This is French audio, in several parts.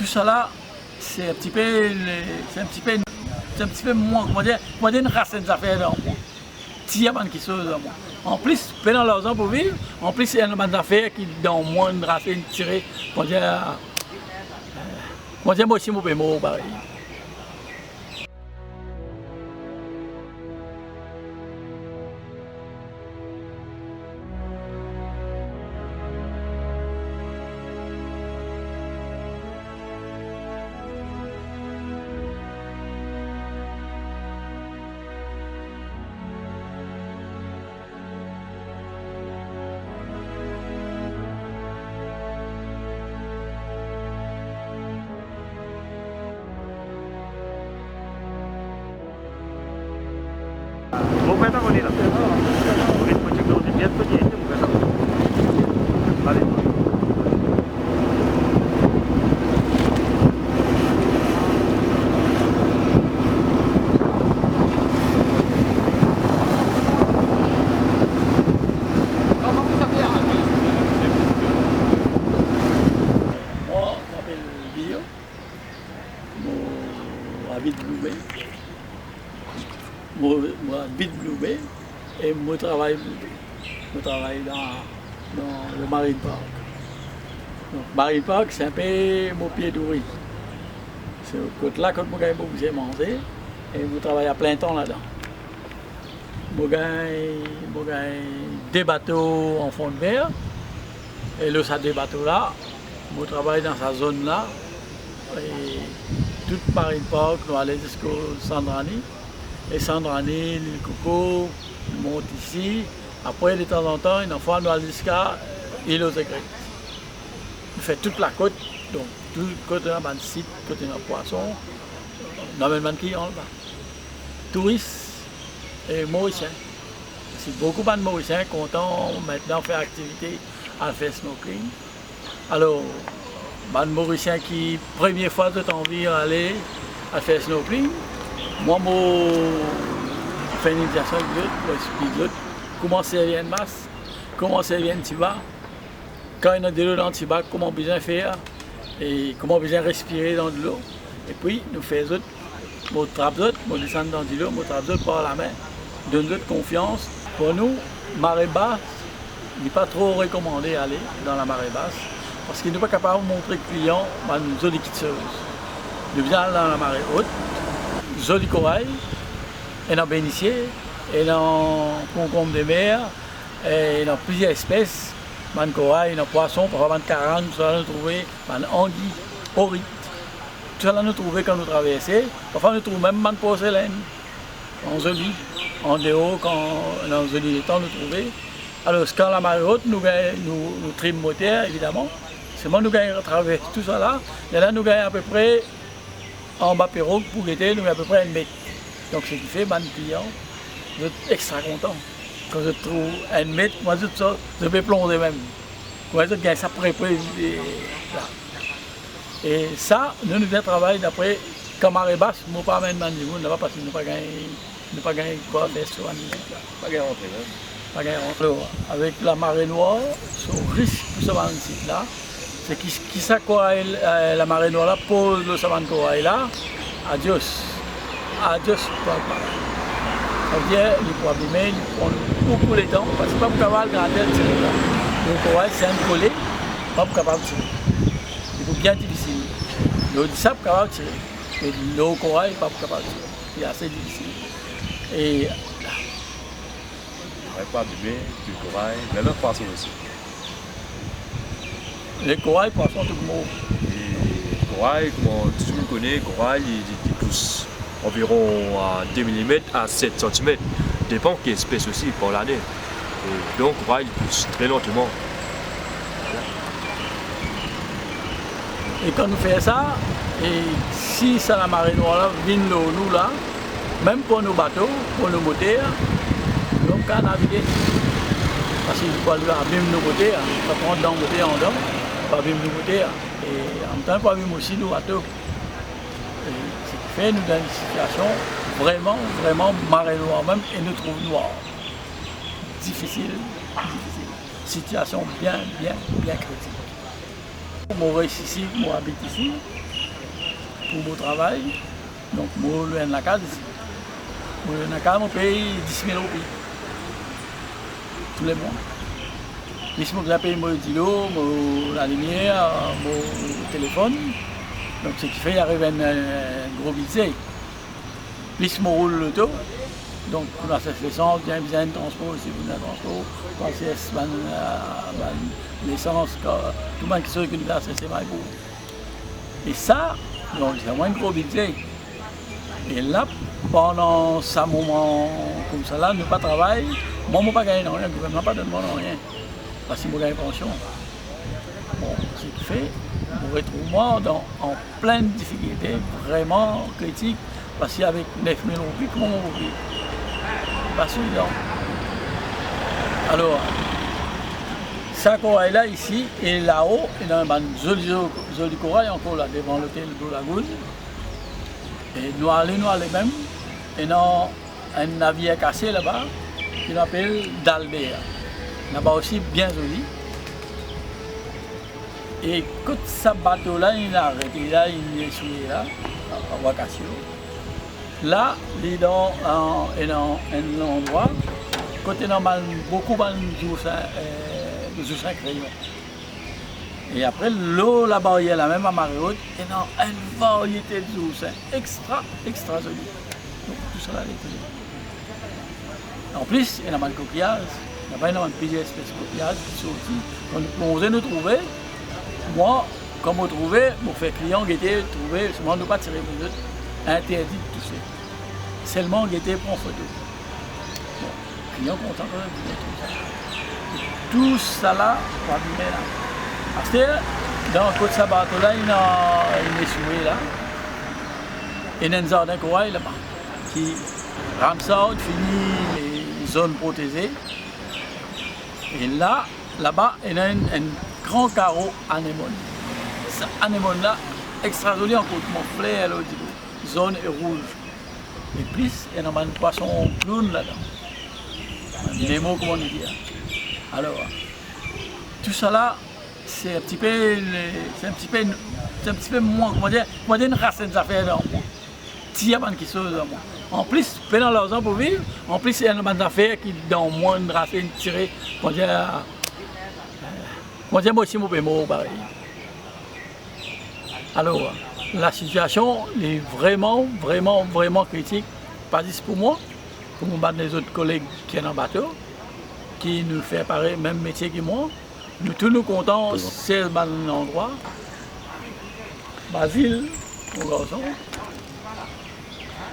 tout ça là, c'est un petit peu, moins, comment dire, une racine d'affaires dans moi. Tiens, qui sont dans moi. En plus, pendant l'argent pour vivre, en plus, il y a une affaire qui dans moi une racine tirée, comment dire, moi aussi, mon pémo, pareil. Mau peta ko nila. Ulit mo check doon diyan pa diyan mo peta. Balik mo. Moi, je m'appelle Bio. Moi, habite Blue Bay. Moi, habite Blue Bay et moi, travaille Blue Bay. Je travaille dans le Marine Park. Donc, Marine Park, c'est un peu mon pied d'ouvrier. C'est au côté là, quand je vais manger, et je travaille à plein temps là-dedans. Je gagne des bateaux en fond de mer, et là, ça des bateaux là, je travaille dans sa zone là, et toute Marine Park, nous allons jusqu'au Sandrani. Et Sandrani, l'île Coco, monte ici. Après, de temps en temps, une fois, nous allons jusqu'à l'île aux Secrets. On fait toute la côte, donc tout le côté de la site, côté de la poisson, dans le même client là-bas. Touristes et Mauriciens. C'est beaucoup de Mauriciens contents maintenant de faire activité à faire snorkeling. Alors, les Mauriciens qui, première fois de envie d'aller à faire snorkeling, moi, je fais une initiation avec l'autre, je explique l'autre, comment servir une masse, comment servir un tiba, quand il y a de l'eau dans le tiba, comment bien faire et comment bien respirer dans de l'eau. Et puis, nous faisons mon trappe d'autres, mon descendre dans de l'eau, mon trappe d'autres par la main, donne d'autres confiance. Pour nous, marée basse, il n'est pas trop recommandé d'aller dans la marée basse parce qu'il n'est pas capable de montrer au client une zone équiteuse. Nous venons dans la marée haute. Joli corail, et dans bénitier, et dans concombre de mer, et dans plusieurs espèces, dans corail, dans poisson, parfois dans carane, nous allons trouver dans anguille, orite. Tout ça nous trouvons quand nous traversons. Parfois nous trouvons même dans porcelaine, en joli, en dehors, dans joli temps nous trouvons. Alors quand la marée haute, nous trimons moteur évidemment. C'est moi nous gagnons à travers tout ça là, et là nous gagnons à peu près. En bas pirogue pour guetter, nous avons à peu près 1 mètre. Donc ce qui fait, les clients, je suis extra content. Quand je trouve 1 mètre, moi je vais plonger même. Moi je gagne ça près. Et ça, nous devons travailler d'après, quand marée basse, nous ne pouvons pas mettre dans le niveau, parce que nous ne pouvons pas gagner quoi faire sur un niveau. Pas gagner rentrer, pas gagner rentrer. Alors, avec la marée noire, son risque pour ce site là, c'est qui ça corail, la marée noire là pose le savane corail là, adios. Adios pour le pareil. Ça veut dire qu'il faut abîmer, il prend beaucoup de temps, parce que pas pour capable de garder le tirer là. Le corail c'est un collé, pas pour capable de tirer. Il faut bien difficile. Le sable capable de tirer, mais le corail pas pour capable de tirer. C'est assez difficile. Et là. On ne pas abîmer du corail, mais même poisson aussi. Les corails, poissons, tout le monde. Et corail, comme tout le monde connaît, corail, il pousse environ à 2 mm à 7 cm. Dépend quelle espèce aussi pour l'année. Et donc, corail, il pousse très lentement. Et quand nous faisons ça, et si ça la marée noire là, vient nous là, même pour nos bateaux, pour nos moteurs, nous pouvons naviguer. Parce qu'il faut abîmer nos moteurs, ça prend dans le moteur en dedans. Pas vivre nos moteurs et en même temps pas vivre aussi nos bateaux. Ce qui fait nous dans une situation vraiment marée noire même et nous trouve noir. Difficile. Situation bien critique. Moi reste ici, moi habite ici pour mon travail. Donc, moi, je la case. Moi, je paye 10 000 roupies tous les mois. Puis, je paye mon stylo, la lumière, mon téléphone. Donc, ce qui fait qu'il arrive un gros budget. Puis, je roule l'auto. Donc, pour la l'essence, bien besoin de transport, si vous avez un transport, pensez à l'essence, tout le monde qui sait que nous avons c'est mal pour. Et ça, donc, c'est moins un gros budget. Et là, pendant ce moment comme ça, là, nous pas travailler, moi, je ne pas gagner rien, le gouvernement n'a pas donné rien, parce que je gagne pension. Bon, ce qui fait, je me retrouve moi en pleine difficulté, vraiment critique, parce qu'avec 9 000 roupies, comment on vit? Pas suffisant. Alors, ça corail là, ici, et là-haut, il y a un joli corail encore là, devant l'hôtel de Lagune. Et nous allons même, et dans un navire cassé là-bas, qui s'appelle Dalbert. Là-bas aussi, bien joli. Et quand ce bateau-là, il a arrêté là, il est souillé là, à Wakasio. Là, il est dans un endroit, côté normal, beaucoup de crayons. Et après, l'eau là-bas, il y a la même à marée haute, et dans une variété de oursins extra joli. Donc tout ça là, il est joli. En plus, il y a un coquillage, il y a pas plusieurs espèces de coquillages qui sont aussi. Quand on nous trouver, moi, comme on trouvait, pour faire client, qui était trouvé, seulement ne pas tirer pour eux, interdit de toucher. Seulement qui était pour photo. Bon, client content de tout ça. Et tout ça là, va bien là. Parce que dans le côté de ce bateau là, il y a une essouée là. Il y a un jardin corail là-bas qui rame ça, finit les zones protégées. Et là-bas, il y a un grand carreau anémone. Ce anémone là, extra joli en côte, mon flair, zone est rouge. Et plus, il y a un poisson clown là-dedans. Les mots, comment on dit. Alors, tout ça là, c'est un petit peu moins, comment dire, une racine d'affaires dans moi. Il y a des choses dans moi. En plus, pendant l'argent pour vivre, en plus, il y a des affaires qui dans moins une racine tirée, comment dire, moi aussi, mon pémo, pareil. Alors, la situation est vraiment critique, pas juste pour moi, pour les autres collègues qui sont en bateau, qui nous font pareil, même métier que moi. Nous tous nous comptons, c'est un endroit. Basile, mon garçon.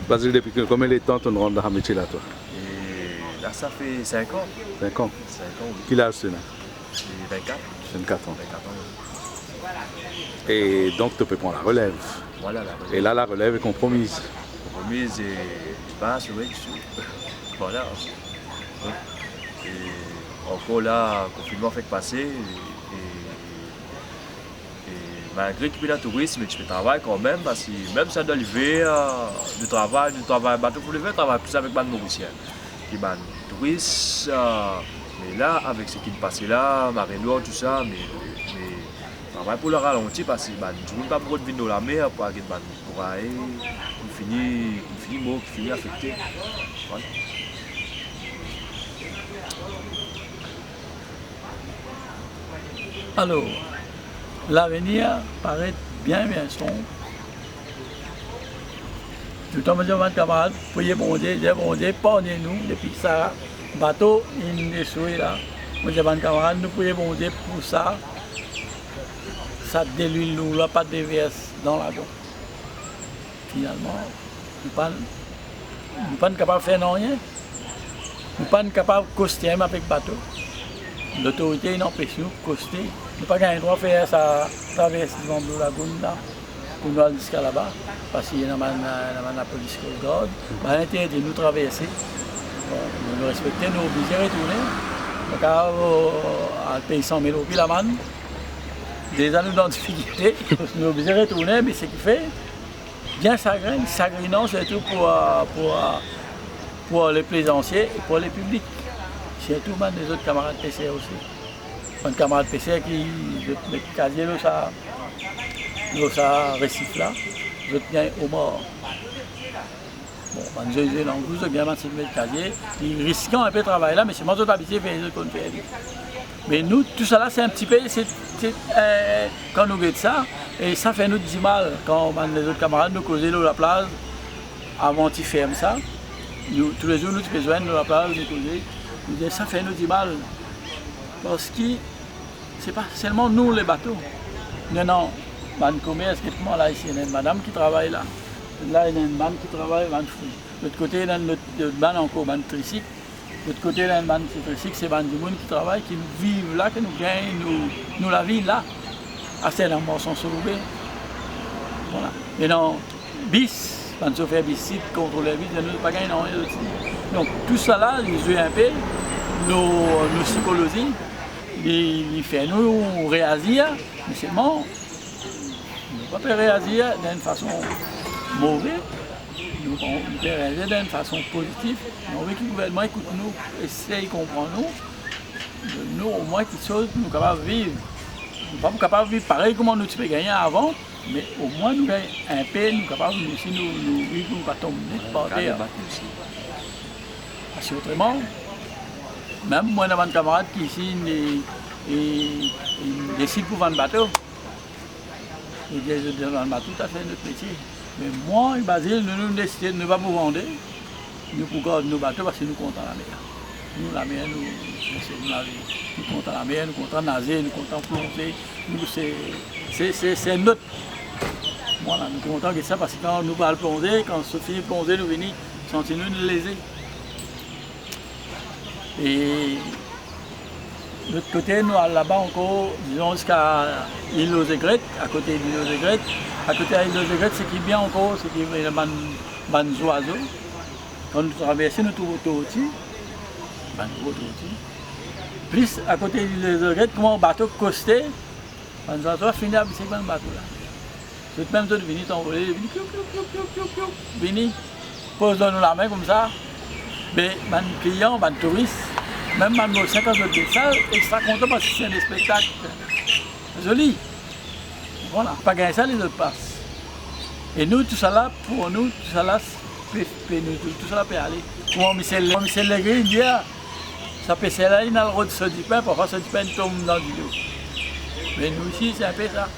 Basile, depuis combien de temps tu rentres dans ce métier là, toi? Et là, ça fait 5 ans. 5 ans? 5 ans, oui. Quel âge c'est là? J'ai 24. 24 ans. 24 ans, oui. Et donc tu peux prendre la relève. Voilà la relève. Et là, la relève est compromise. Compromise et tu passes, oui, voilà. Et encore là, le confinement fait que passer. Et malgré qu'il y a le tourisme, tu peux travailler quand même, parce que même ça doit lever, du travail, bateau pour lever, travaille plus avec les Mauriciens. Qui sont touristes, mais là, avec ce qui est passé là, marée noire, tout ça, mais travaille pour le ralentir, parce que tu ne peux pas prendre de dans la mer pour aller pour aller, on finit mort, qui finit affecté. Voilà. Alors, l'avenir paraît bien sombre. Tout en me disant, camarades, priez bon Dieu, pardonnez-nous depuis ça, bateau, il est souillé là. Moi, je dis, camarades, nous prions bon Dieu pour ça. Ça déluile nous, là, pas de déverse dans la don. Finalement, nous ne sommes pas capables de faire rien. Nous ne sommes pas capables de coster avec le bateau. L'autorité n'empêche nous de coster. Nous n'avons pas le droit de faire ça traverser devant la lagune là, pour nous aller jusqu'à là-bas. Parce qu'il y a la police qui nous garde. À l'intérieur de nous traverser. Bon, nous respectons, nous obligés de retourner. Donc, à payer 100 000 roupies la manne. Déjà nous dans la difficulté, nous sommes obligés de retourner, mais ce qui fait bien chagrinant surtout pour les plaisanciers et pour les publics. Surtout les autres camarades PC aussi. Un camarade PC qui met casier dans sa récif là, je tiens au mort. Bon, ben, j'ai dans le goût, j'ai un centimètre casier, ils risquent un peu de travail là, mais c'est moi qui habité, qu'on fait. Mais nous, tout ça là, c'est un petit peu, quand nous guettons ça, et ça fait nous du mal. Quand les autres camarades nous causaient dans la plage, avant qu'ils ferment ça, nous, tous les jours, nous avons besoin de la plage, nous causer, nous disaient, ça fait nous du mal. Parce que c'est pas seulement nous les bateaux. Non, ban commerce, là, ici, il y a une madame qui travaille là. Là, il y a une ban qui travaille, ban fruits. De l'autre côté, il y a une ban encore, ban tricycle. De l'autre côté, il y a une ban tricycle, c'est ban du monde qui travaille, qui vivent là, qui nous gagnent, nous la vie là. À Saint-Lambert, sont sauvés. Voilà. Et non, bis, ban se fait bis, contre les bis, nous ne pas gagner rien aussi. Donc, tout ça là, ils jouent un peu, nos psychologies, ils font nous réagir, mais seulement, nous ne pouvons pas réagir d'une façon mauvaise, nous pouvons réagir d'une façon positive. On veut que le gouvernement écoute nous, essaye de comprendre nous, au moins quelque chose que nous sommes capables de vivre. Nous ne sommes pas capables de vivre pareil comme nous pouvons gagner avant, mais au moins nous gagnons un peu, nous sommes capables de aussi nous vivre, nous ne pas tomber par terre. Parce que autrement, même moi, j'ai un camarade qui ici, il décide pour vendre le bateau. Il dit, je vends le bateau, tout à fait notre métier. Mais moi et Basile, nous décidons de ne pas vous vendre, nous pour garder nos bateaux parce que nous comptons la mer. Nous, la mer, nous comptons la mer, nous comptons nager, nous comptons plonger. C'est notre. Voilà, nous comptons que ça parce que quand nous allons plonger, quand on finit de plonger, nous venons sentir nous léser. Et de l'autre côté, nous allons là-bas encore, disons jusqu'à l'île aux Aigrettes, à côté de l'île aux Aigrettes. À côté de l'île aux Aigrettes, ce qui est bien encore, c'est qu'il y a des oiseaux. Quand nous traversons, nous trouvons tout au-dessus. Plus à côté de l'île aux Aigrettes, comme un bateau costé, les oiseaux finissent à bisser dans le bateau là. C'est même tout de venir t'envoler, venir, pose-nous la main comme ça. Mais les clients, les touristes, même les Molsins, quand je dis ça, extra content parce que c'est des spectacles jolis. Voilà, pas gagner ça, les autres passent. Et nous, tout ça là, pour nous, tout ça là, tout ça là peut aller. Pour Michel Legré, il dit, ça peut être là, il a le droit de se du pain, parfois ce du pain tombe dans du dos. Mais nous ici, c'est un peu ça.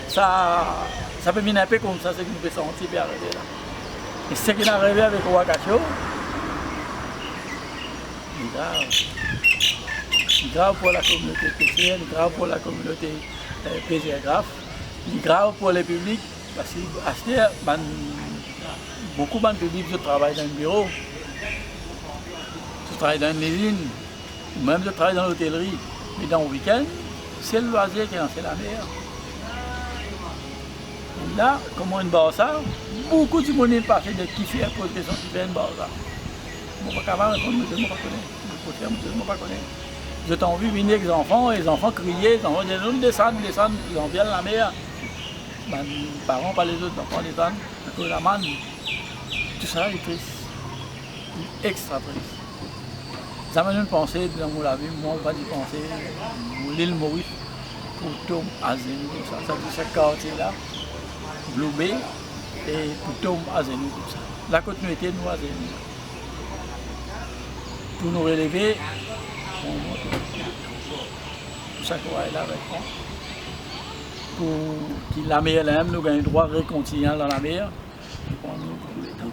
Ça peut venir un peu comme ça, c'est que nous pouvons sentir bien arriver là. Et ce qui est arrivé avec Ouagacho, c'est grave pour la communauté chrétienne, grave pour la communauté pésiographe, grave pour le public, parce que beaucoup de publics qui travaillent dans le bureau, qui travaillent dans une usine, ou même qui travaillent dans l'hôtellerie, mais dans le week-end, c'est le loisir qui est lancé la mer. Là, comme on barre ça, beaucoup de monde est passé de kiffer à cause de son qui fait une barre ça. Je ne sais pas répondre, je ne sais pas connaître. Je t'en vu venir avec les enfants criaient, les enfants disaient nous descendent, ils en viennent la mer. Les parents, pas les autres enfants descendent, à cause de la manne. Tout ça est triste, extra triste. Ça m'a une pensée dans mon vie, moi on va y penser, l'île Maurice, pour Tom Azénou, ça dit ce quartier-là. Blue Bay et Poutom Azénou, tout ça. La continuité nous Azénou. Pour nous relever, tout ça qu'on va là avec moi. Pour que la mer l'aime, nous gagnons le droit de continuer dans la mer. Et pour nous, pour les temps.